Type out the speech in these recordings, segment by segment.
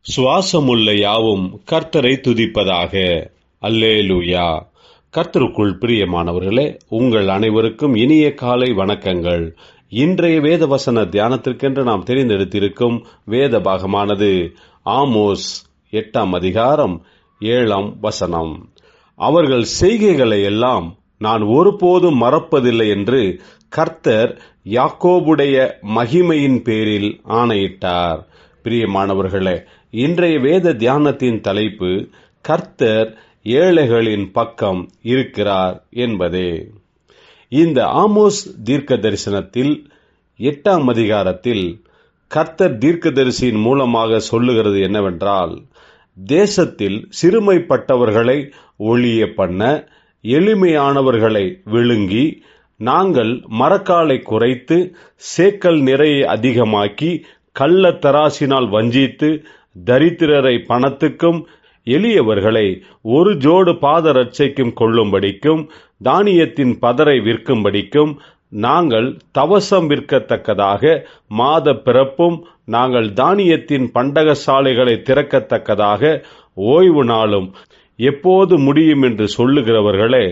சுவாசமுள்ள யாவும் கர்த்தரை துதிப்பதாக. அல்லேலூயா. கர்த்தருக்குள் பிரியமானவர்களே, உங்கள் அனைவருக்கும் இனிய காலை வணக்கங்கள். இன்றைய வேத வசன தியானத்திற்கென்று நாம் தெரிந்தெடுத்திருக்கும் வேத பாகமானது ஆமோஸ் 8 அதிகாரம் 7 அவர்கள் செய்கைகளை எல்லாம் நான் ஒருபோதும் மறப்பதில்லை என்று கர்த்தர் யாக்கோபுடைய மகிமையின் பேரில் ஆணையிட்டார். பிரியமானவர்களே, இன்றைய வேத தியானத்தின் தலைப்பு கர்த்தர் ஏழைகளின் பக்கம் இருக்கிறார் என்பதே. இந்த ஆமோஸ் தீர்க்க தரிசனத்தில் 8 அதிகாரத்தில் கர்த்தர் தீர்க்கதரிசியின் மூலமாக சொல்லுகிறது என்னவென்றால், தேசத்தில் சிறுமைப்பட்டவர்களை ஒழிய பண்ண, எளிமையானவர்களை விழுங்கி, நாங்கள் மரக்காலை குறைத்து சேக்கல் நிறையை அதிகமாக்கி கள்ள தராசினால் வஞ்சித்து தரித்திரரை பணத்துக்கும் எளியவர்களை ஒரு ஜோடு பாதரட்சைக்கும் கொள்ளும்படிக்கும் தானியத்தின் பதரை விற்கும்படிக்கும் நாங்கள் தவசம் விற்கத்தக்கதாக மாத பிறப்பும் நாங்கள் தானியத்தின் பண்டகசாலைகளை திறக்கத்தக்கதாக ஓய்வு நாளும் எப்போது முடியும் என்று சொல்லுகிறவர்களே,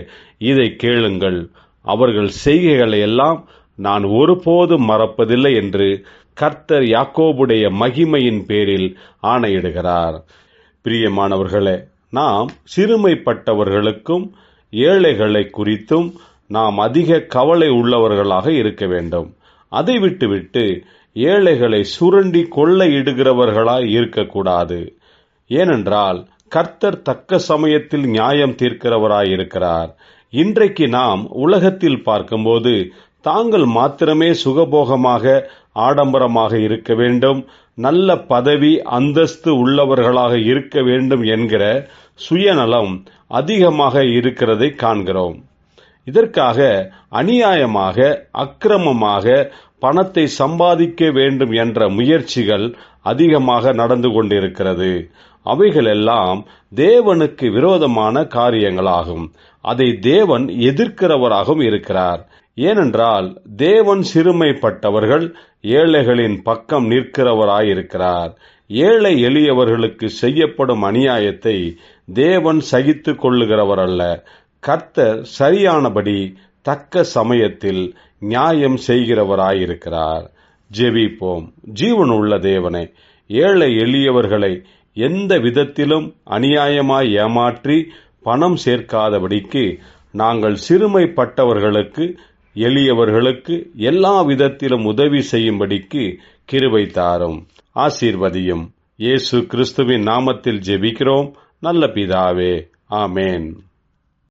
இதை கேளுங்கள். அவர்கள் செய்கைகளை எல்லாம் நான் ஒருபோதும் மறப்பதில்லை என்று கர்த்தர் யாக்கோபுடைய மகிமையின் பேரில் ஆணையிடுகிறார். பிரியமானவர்களே, நாம் சிறுமைப்பட்டவர்களுக்கும் ஏழைகளை குறித்தும் நாம் அதிக கவலை உள்ளவர்களாக இருக்க வேண்டும். அதை விட்டுவிட்டு ஏழைகளை சுரண்டி கொள்ளையிடுகிறவர்களாய் இருக்கக்கூடாது. ஏனென்றால் கர்த்தர் தக்க சமயத்தில் நியாயம் தீர்க்கிறவராயிருக்கிறார். இன்றைக்கு நாம் உலகத்தில் பார்க்கும்போது தாங்கள் மாத்திரமே சுகபோகமாக ஆடம்பரமாக இருக்க வேண்டும், நல்ல பதவி அந்தஸ்து உள்ளவர்களாக இருக்க வேண்டும் என்கிற சுயநலம் அதிகமாக இருக்கிறதை காண்கிறோம். இதற்காக அநியாயமாக அக்கிரமமாக பணத்தை சம்பாதிக்க வேண்டும் என்ற முயற்சிகள் அதிகமாக நடந்து கொண்டிருக்கிறது. அவைகளெல்லாம் தேவனுக்கு விரோதமான காரியங்களாகும். அதை தேவன் எதிர்க்கிறவராகவும் இருக்கிறார். ஏனென்றால் தேவன் சிறுமைப்பட்டவர்கள் ஏழைகளின் பக்கம் நிற்கிறவராயிருக்கிறார். ஏழை எளியவர்களுக்கு செய்யப்படும் அநியாயத்தை தேவன் சகித்துக் கொள்ளுகிறவர் அல்ல. கர்த்தர் சரியானபடி தக்க சமயத்தில் நியாயம் செய்கிறவராயிருக்கிறார். ஜெபிப்போம். ஜீவனுள்ள தேவனே, ஏழை எளியவர்களை எந்த விதத்திலும் அநியாயமாய் ஏமாற்றி பணம் சேர்க்காதபடிக்கு நாங்கள் சிறுமைப்பட்டவர்களுக்கு எளியவர்களுக்கு எல்லா விதத்திலும் உதவி செய்யும்படிக்கு கிருபை தாரும், ஆசீர்வதியும். இயேசு கிறிஸ்துவின் நாமத்தில் ஜெபிக்கிறோம் நல்ல பிதாவே. ஆமேன்.